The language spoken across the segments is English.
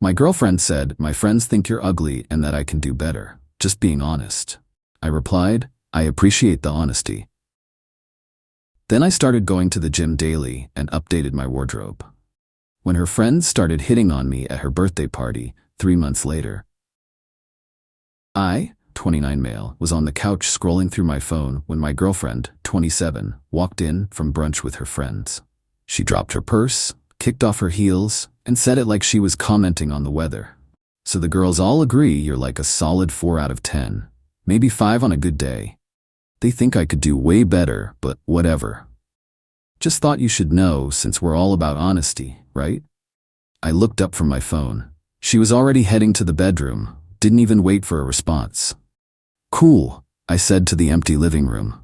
My girlfriend said, "My friends think you're ugly and that I can do better. Just being honest." I replied, "I appreciate the honesty." Then I started going to the gym daily and updated my wardrobe. When her friends started hitting on me at her birthday party 3 months later, I, 29 male, was on the couch scrolling through my phone when my girlfriend, 27, walked in from brunch with her friends. She dropped her purse, kicked off her heels, and said it like she was commenting on the weather. "So the girls all agree you're like a solid 4 out of 10, maybe 5 on a good day. They think I could do way better, but whatever. Just thought you should know since we're all about honesty, right?" I looked up from my phone. She was already heading to the bedroom, didn't even wait for a response. "Cool," I said to the empty living room.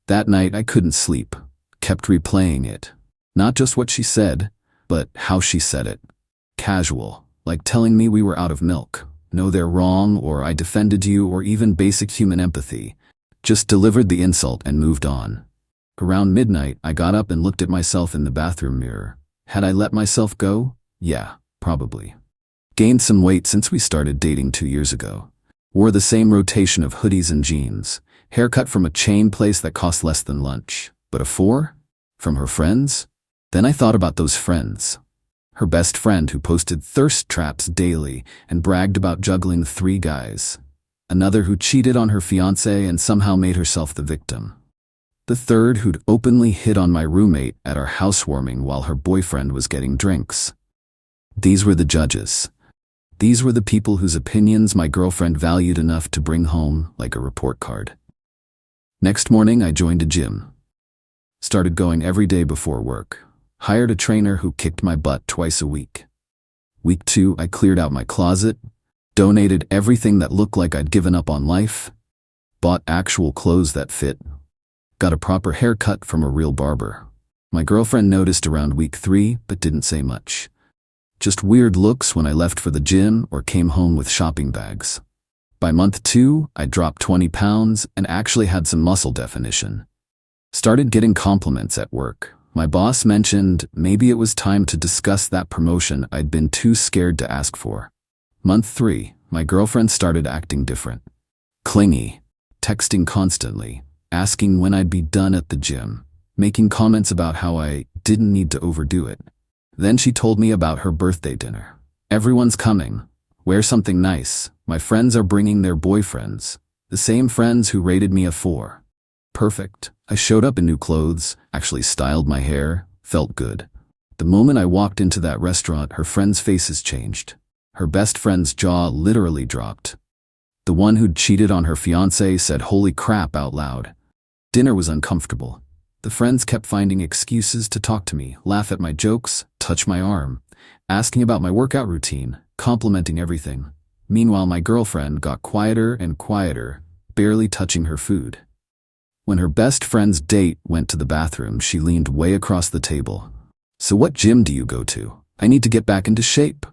That night I couldn't sleep, kept replaying it. Not just what she said, but how she said it. Casual, like telling me we were out of milk. No, they're wrong, or I defended you, or even basic human empathy. Just delivered the insult and moved on. Around midnight, I got up and looked at myself in the bathroom mirror. Had I let myself go? Yeah, probably. Gained some weight since we started dating 2 years ago. Wore the same rotation of hoodies and jeans. Haircut from a chain place that cost less than lunch. But a 4? From her friends? Then I thought about those friends. Her best friend who posted thirst traps daily and bragged about juggling 3 guys. Another who cheated on her fiancé and somehow made herself the victim. The third who'd openly hit on my roommate at our housewarming while her boyfriend was getting drinks. These were the judges. These were the people whose opinions my girlfriend valued enough to bring home like a report card. Next morning, I joined a gym. Started going every day before work. Hired a trainer who kicked my butt twice a week. Week 2, I cleared out my closet, donated everything that looked like I'd given up on life, bought actual clothes that fit, got a proper haircut from a real barber. My girlfriend noticed around week 3, but didn't say much. Just weird looks when I left for the gym or came home with shopping bags. By month 2, I dropped 20 pounds and actually had some muscle definition. Started getting compliments at work. My boss mentioned maybe it was time to discuss that promotion I'd been too scared to ask for. Month 3, my girlfriend started acting different. Clingy, texting constantly, asking when I'd be done at the gym, making comments about how I didn't need to overdo it. Then she told me about her birthday dinner. "Everyone's coming. Wear something nice. My friends are bringing their boyfriends. The same friends who rated me a 4. Perfect. I showed up in new clothes, actually styled my hair, felt good. The moment I walked into that restaurant, her friends' faces changed. Her best friend's jaw literally dropped. The one who'd cheated on her fiancé said "holy crap" out loud. Dinner was uncomfortable. The friends kept finding excuses to talk to me, laugh at my jokes, touch my arm, asking about my workout routine, complimenting everything. Meanwhile, my girlfriend got quieter and quieter, barely touching her food. When her best friend's date went to the bathroom, she leaned way across the table. "So what gym do you go to? I need to get back into shape."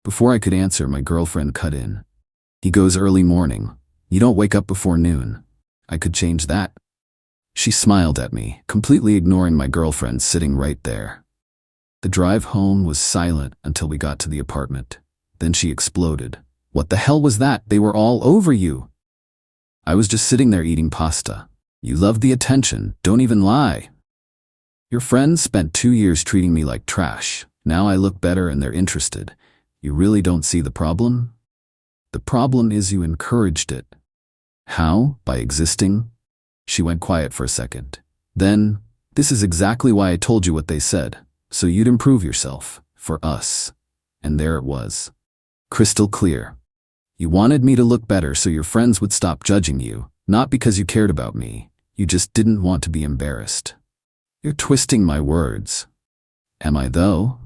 Before I could answer, my girlfriend cut in. "He goes early morning. You don't wake up before noon." I could change that. She smiled at me, completely ignoring my girlfriend sitting right there. The drive home was silent until we got to the apartment. Then she exploded. "What the hell was that? They were all over you." I was just sitting there eating pasta. "You love the attention, don't even lie. Your friends spent 2 years treating me like trash. Now I look better and they're interested. You really don't see the problem? The problem is you encouraged it." "How? By existing?" She went quiet for a second. Then, "This is exactly why I told you what they said. So you'd improve yourself. For us." And there it was. Crystal clear. "You wanted me to look better so your friends would stop judging you, not because you cared about me. You just didn't want to be embarrassed." You're twisting my words. Am I though?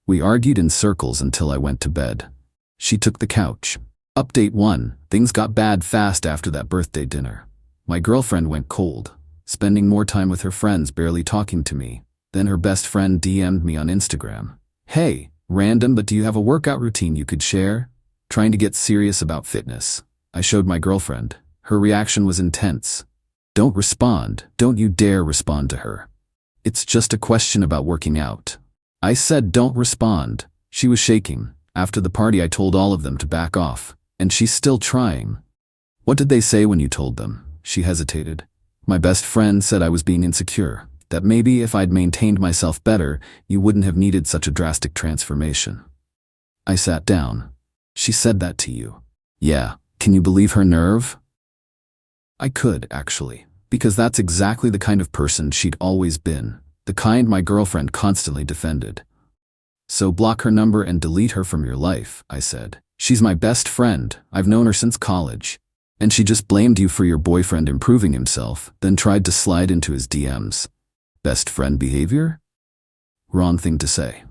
We argued in circles until I went to bed. She took the couch. Update 1. Things got bad fast after that birthday dinner. My girlfriend went cold, spending more time with her friends, barely talking to me. Then her best friend DM'd me on Instagram. "Hey, random, but do you have a workout routine you could share?" Trying to get serious about fitness. I showed my girlfriend. Her reaction was intense. "Don't respond. Don't you dare respond to her. It's just a question about working out." I said don't respond. She was shaking. After the party I told all of them to back off, and she's still trying. What did they say when you told them? She hesitated. My best friend said I was being insecure, that maybe if I'd maintained myself better, you wouldn't have needed such a drastic transformation. I sat down. She said that to you? Yeah. Can you believe her nerve? I could, actually, because that's exactly the kind of person she'd always been, the kind my girlfriend constantly defended. So block her number and delete her from your life, I said. She's my best friend. I've known her since college. And she just blamed you for your boyfriend improving himself, then tried to slide into his DMs. Best friend behavior? Wrong thing to say.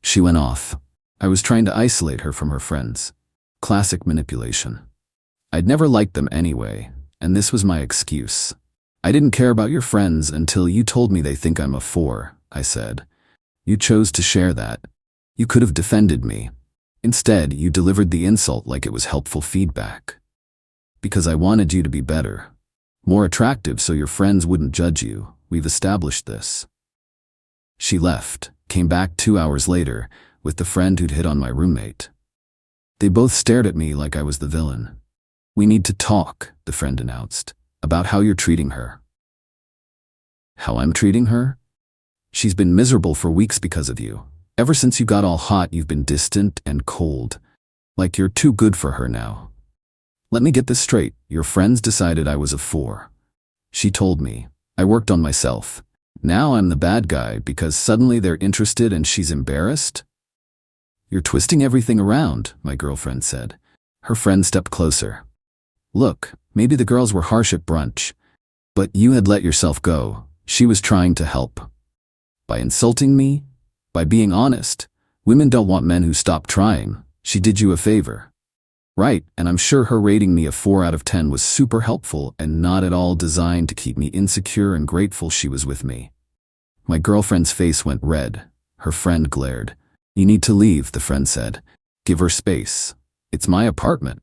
She went off. I was trying to isolate her from her friends. Classic manipulation. I'd never liked them anyway, and this was my excuse. I didn't care about your friends until you told me they think I'm a 4, I said. You chose to share that. You could have defended me. Instead, you delivered the insult like it was helpful feedback. Because I wanted you to be better. More attractive so your friends wouldn't judge you. We've established this. She left, came back 2 hours later, with the friend who'd hit on my roommate. They both stared at me like I was the villain. We need to talk, the friend announced, about how you're treating her. How I'm treating her? She's been miserable for weeks because of you. Ever since you got all hot, you've been distant and cold. Like you're too good for her now. Let me get this straight. Your friends decided I was a 4. She told me. I worked on myself. Now I'm the bad guy because suddenly they're interested and she's embarrassed? You're twisting everything around, my girlfriend said. Her friend stepped closer. Look, maybe the girls were harsh at brunch, but you had let yourself go. She was trying to help. By insulting me? By being honest? Women don't want men who stop trying. She did you a favor. Right, and I'm sure her rating me a 4 out of 10 was super helpful and not at all designed to keep me insecure and grateful she was with me. My girlfriend's face went red. Her friend glared. You need to leave, the friend said. Give her space. It's my apartment.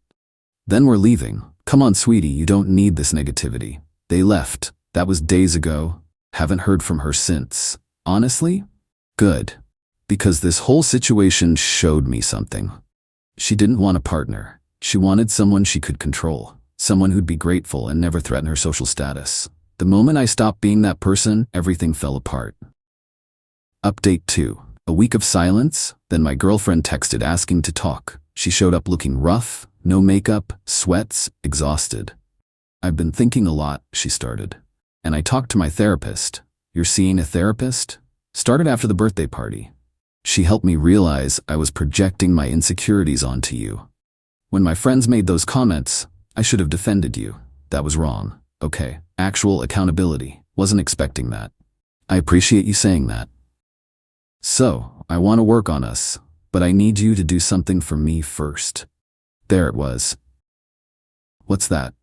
Then we're leaving. Come on, sweetie, you don't need this negativity. They left. That was days ago. Haven't heard from her since. Honestly? Good. Because this whole situation showed me something. She didn't want a partner. She wanted someone she could control, someone who'd be grateful and never threaten her social status. The moment I stopped being that person, everything fell apart. Update 2. A week of silence, then my girlfriend texted asking to talk. She showed up looking rough, no makeup, sweats, exhausted. I've been thinking a lot, she started. And I talked to my therapist. You're seeing a therapist? Started after the birthday party. She helped me realize I was projecting my insecurities onto you. When my friends made those comments, I should have defended you. That was wrong. Okay, actual accountability. Wasn't expecting that. I appreciate you saying that. So, I want to work on us, but I need you to do something for me first. There it was. What's that?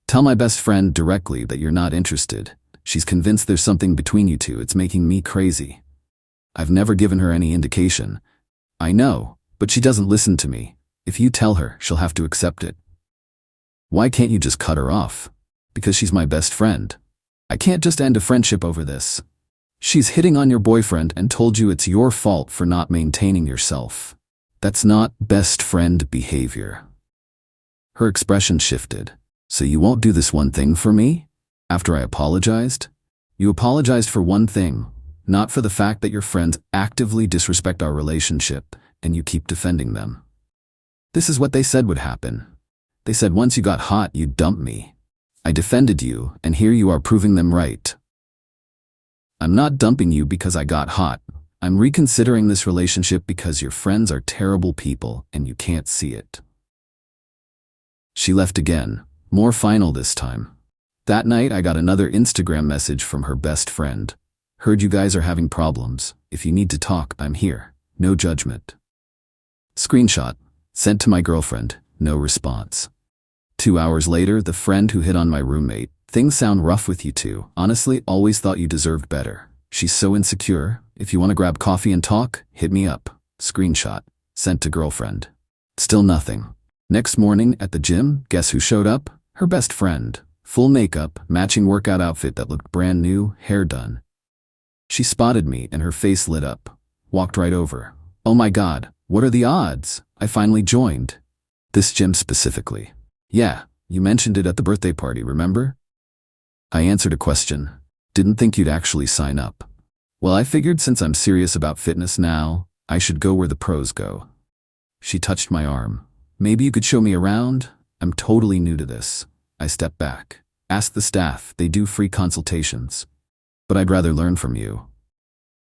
Tell my best friend directly that you're not interested. She's convinced there's something between you two. It's making me crazy. I've never given her any indication. I know, but she doesn't listen to me. If you tell her, she'll have to accept it. Why can't you just cut her off? Because she's my best friend. I can't just end a friendship over this. She's hitting on your boyfriend and told you it's your fault for not maintaining yourself. That's not best friend behavior. Her expression shifted. So you won't do this one thing for me? After I apologized? You apologized for one thing, not for the fact that your friends actively disrespect our relationship and you keep defending them. This is what they said would happen. They said once you got hot, you'd dump me. I defended you, and here you are proving them right. I'm not dumping you because I got hot. I'm reconsidering this relationship because your friends are terrible people and you can't see it. She left again, more final this time. That night, I got another Instagram message from her best friend. Heard you guys are having problems. If you need to talk, I'm here. No judgment. Screenshot. Sent to my girlfriend. No response. 2 hours later, the friend who hit on my roommate. Things sound rough with you two. Honestly, always thought you deserved better. She's so insecure. If you want to grab coffee and talk, hit me up. Screenshot. Sent to girlfriend. Still nothing. Next morning at the gym, guess who showed up? Her best friend. Full makeup, matching workout outfit that looked brand new, hair done. She spotted me and her face lit up. Walked right over. Oh my God, What are the odds? I finally joined. This gym specifically. Yeah, you mentioned it at the birthday party, remember? I answered a question. Didn't think you'd actually sign up. Well, I figured since I'm serious about fitness now, I should go where the pros go. She touched my arm. Maybe you could show me around? I'm totally new to this. I stepped back. Ask the staff, they do free consultations. But I'd rather learn from you.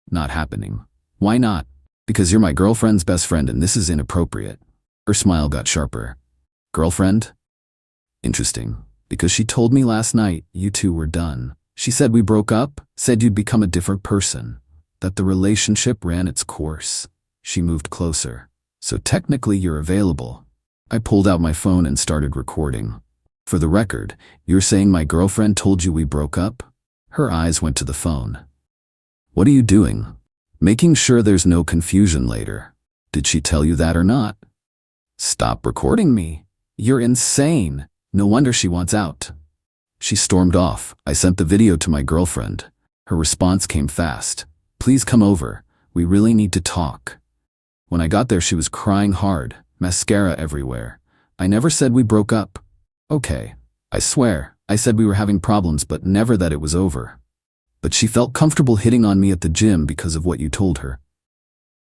Not happening. Why not? Because you're my girlfriend's best friend and this is inappropriate. Her smile got sharper. Girlfriend? Interesting. Because she told me last night you two were done. She said we broke up, said you'd become a different person, that the relationship ran its course. She moved closer. So technically you're available. I pulled out my phone and started recording. For the record, you're saying my girlfriend told you we broke up? Her eyes went to the phone. What are you doing? Making sure there's no confusion later. Did she tell you that or not? Stop recording me. You're insane. No wonder she wants out. She stormed off. I sent the video to my girlfriend. Her response came fast. Please come over. We really need to talk. When I got there, she was crying hard, mascara everywhere. I never said we broke up. Okay, I swear, I said we were having problems, but never that it was over. But she felt comfortable hitting on me at the gym because of what you told her.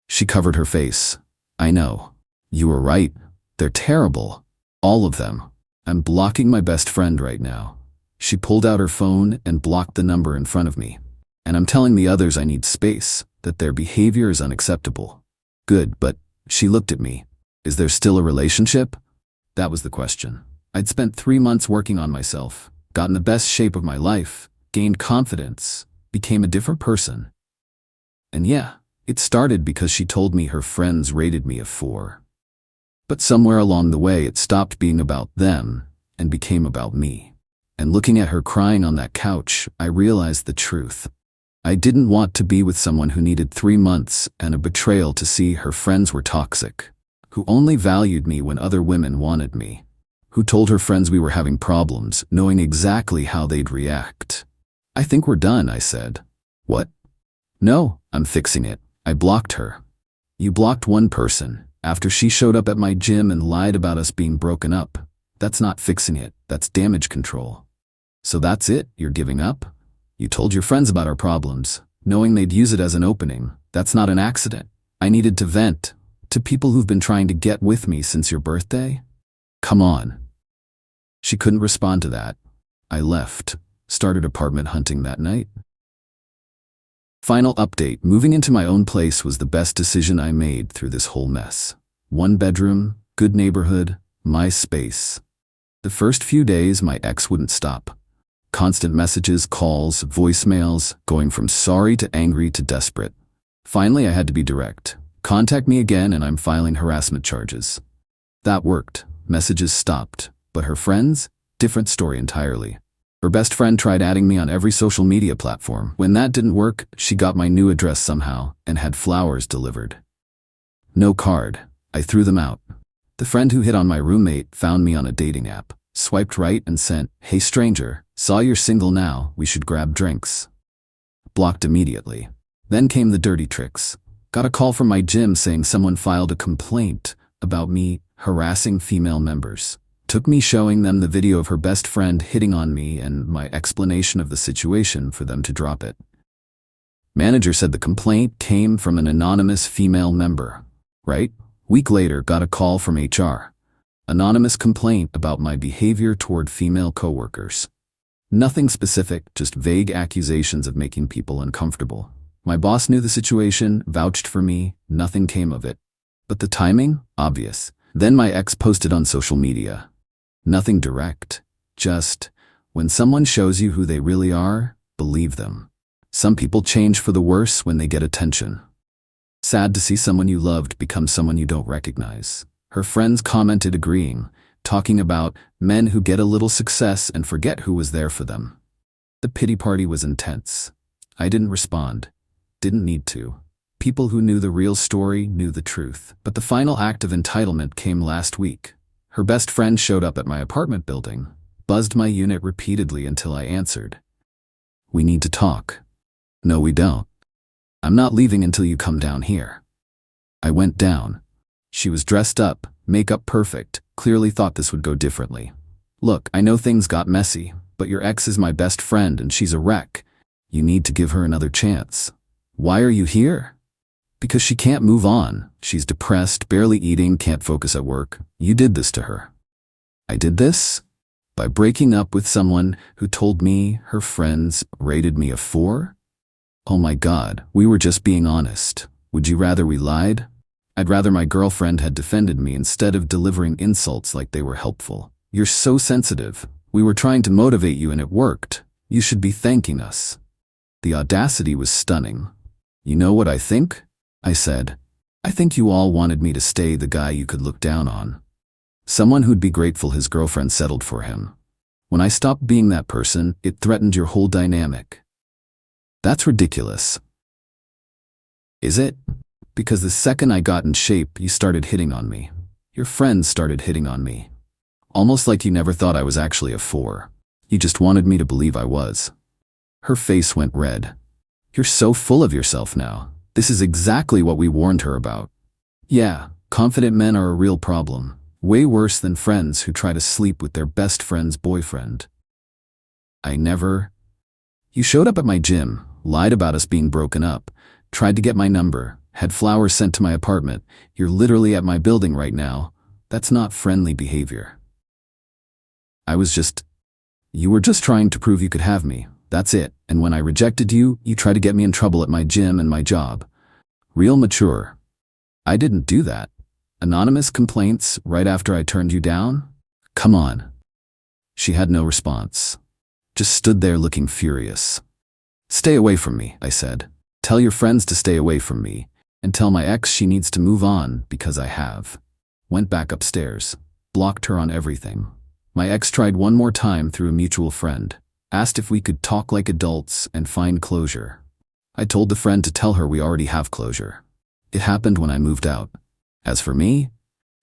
She covered her face. I know. You were right. They're terrible. All of them. I'm blocking my best friend right now. She pulled out her phone and blocked the number in front of me. And I'm telling the others I need space, that their behavior is unacceptable. Good, but she looked at me. Is there still a relationship? That was the question. I'd spent 3 months working on myself, gotten the best shape of my life, gained confidence, became a different person. And yeah, it started because she told me her friends rated me a 4. But somewhere along the way it stopped being about them and became about me. And looking at her crying on that couch, I realized the truth. I didn't want to be with someone who needed 3 months and a betrayal to see her friends were toxic, who only valued me when other women wanted me, who told her friends we were having problems, knowing exactly how they'd react. I think we're done, I said. What? No, I'm fixing it. I blocked her. You blocked one person, after she showed up at my gym and lied about us being broken up. That's not fixing it, that's damage control. So that's it, you're giving up? You told your friends about our problems, knowing they'd use it as an opening. That's not an accident. I needed to vent, to people who've been trying to get with me since your birthday? Come on. She couldn't respond to that. I left, started apartment hunting that night. Final update, moving into my own place was the best decision I made through this whole mess. 1 bedroom, good neighborhood, my space. The first few days, my ex wouldn't stop. Constant messages, calls, voicemails, going from sorry to angry to desperate. Finally, I had to be direct. Contact me again and I'm filing harassment charges. That worked. Messages stopped. But her friends? Different story entirely. Her best friend tried adding me on every social media platform. When that didn't work, she got my new address somehow and had flowers delivered. No card. I threw them out. The friend who hit on my roommate found me on a dating app, swiped right and sent, "Hey stranger, saw you're single now, we should grab drinks." Blocked immediately. Then came the dirty tricks. Got a call from my gym saying someone filed a complaint about me harassing female members. Took me showing them the video of her best friend hitting on me and my explanation of the situation for them to drop it. Manager said the complaint came from an anonymous female member. Right? Week later, got a call from HR. Anonymous complaint about my behavior toward female coworkers. Nothing specific, just vague accusations of making people uncomfortable. My boss knew the situation, vouched for me, nothing came of it. But the timing? Obvious. Then my ex posted on social media. Nothing direct. Just, when someone shows you who they really are, believe them. Some people change for the worse when they get attention. Sad to see someone you loved become someone you don't recognize. Her friends commented agreeing, talking about men who get a little success and forget who was there for them. The pity party was intense. I didn't respond. Didn't need to. People who knew the real story knew the truth. But the final act of entitlement came last week. Her best friend showed up at my apartment building, buzzed my unit repeatedly until I answered. We need to talk. No, we don't. I'm not leaving until you come down here. I went down. She was dressed up, makeup perfect, clearly thought this would go differently. Look, I know things got messy, but your ex is my best friend and she's a wreck. You need to give her another chance. Why are you here? Because she can't move on. She's depressed, barely eating, can't focus at work. You did this to her. I did this? By breaking up with someone who told me her friends rated me a 4? Oh my God, we were just being honest. Would you rather we lied? I'd rather my girlfriend had defended me instead of delivering insults like they were helpful. You're so sensitive. We were trying to motivate you and it worked. You should be thanking us. The audacity was stunning. You know what I think? I said. I think you all wanted me to stay the guy you could look down on. Someone who'd be grateful his girlfriend settled for him. When I stopped being that person, it threatened your whole dynamic. That's ridiculous. Is it? Because the second I got in shape, you started hitting on me. Your friends started hitting on me. Almost like you never thought I was actually a 4. You just wanted me to believe I was. Her face went red. You're so full of yourself now. This is exactly what we warned her about. Yeah, confident men are a real problem. Way worse than friends who try to sleep with their best friend's boyfriend. You showed up at my gym, lied about us being broken up, tried to get my number, had flowers sent to my apartment. You're literally at my building right now. That's not friendly behavior. You were just trying to prove you could have me. That's it. And when I rejected you, you tried to get me in trouble at my gym and my job. Real mature. I didn't do that. Anonymous complaints right after I turned you down? Come on. She had no response. Just stood there looking furious. Stay away from me, I said. Tell your friends to stay away from me, and tell my ex she needs to move on because I have. Went back upstairs. Blocked her on everything. My ex tried one more time through a mutual friend. Asked if we could talk like adults and find closure. I told the friend to tell her we already have closure. It happened when I moved out. As for me,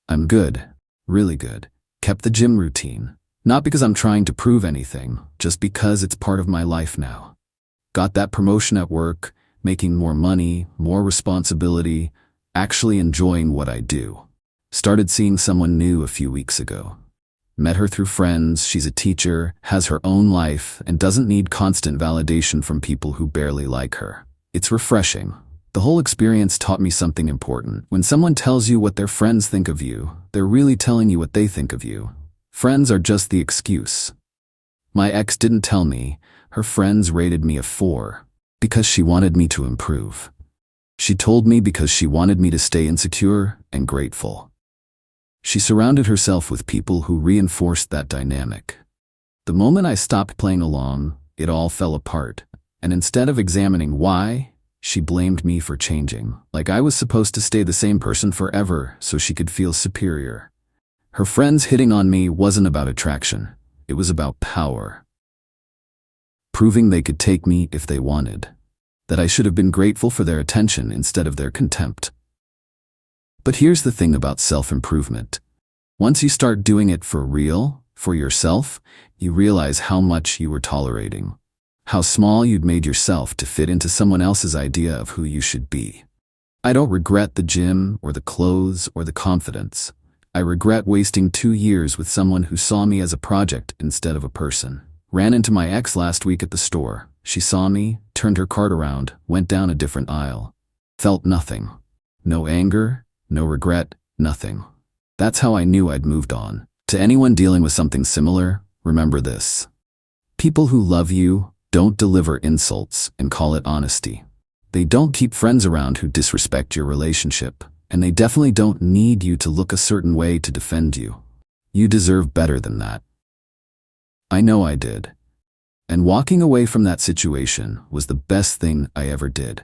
I'm good. Really good. Kept the gym routine. Not because I'm trying to prove anything, just because it's part of my life now. Got that promotion at work, making more money, more responsibility, actually enjoying what I do. Started seeing someone new a few weeks ago. Met her through friends, she's a teacher, has her own life, and doesn't need constant validation from people who barely like her. It's refreshing. The whole experience taught me something important. When someone tells you what their friends think of you, they're really telling you what they think of you. Friends are just the excuse. My ex didn't tell me. Her friends rated me a 4 because she wanted me to improve. She told me because she wanted me to stay insecure and grateful. She surrounded herself with people who reinforced that dynamic. The moment I stopped playing along, it all fell apart. And instead of examining why, she blamed me for changing, like I was supposed to stay the same person forever so she could feel superior. Her friends hitting on me wasn't about attraction. It was about power. Proving they could take me if they wanted. That I should have been grateful for their attention instead of their contempt. But here's the thing about self-improvement. Once you start doing it for real, for yourself, you realize how much you were tolerating. How small you'd made yourself to fit into someone else's idea of who you should be. I don't regret the gym or the clothes or the confidence. I regret wasting 2 years with someone who saw me as a project instead of a person. Ran into my ex last week at the store. She saw me, turned her cart around, went down a different aisle. Felt nothing. No anger, no regret, nothing. That's how I knew I'd moved on. To anyone dealing with something similar, remember this. People who love you don't deliver insults and call it honesty. They don't keep friends around who disrespect your relationship, and they definitely don't need you to look a certain way to defend you. You deserve better than that. I know I did. And walking away from that situation was the best thing I ever did.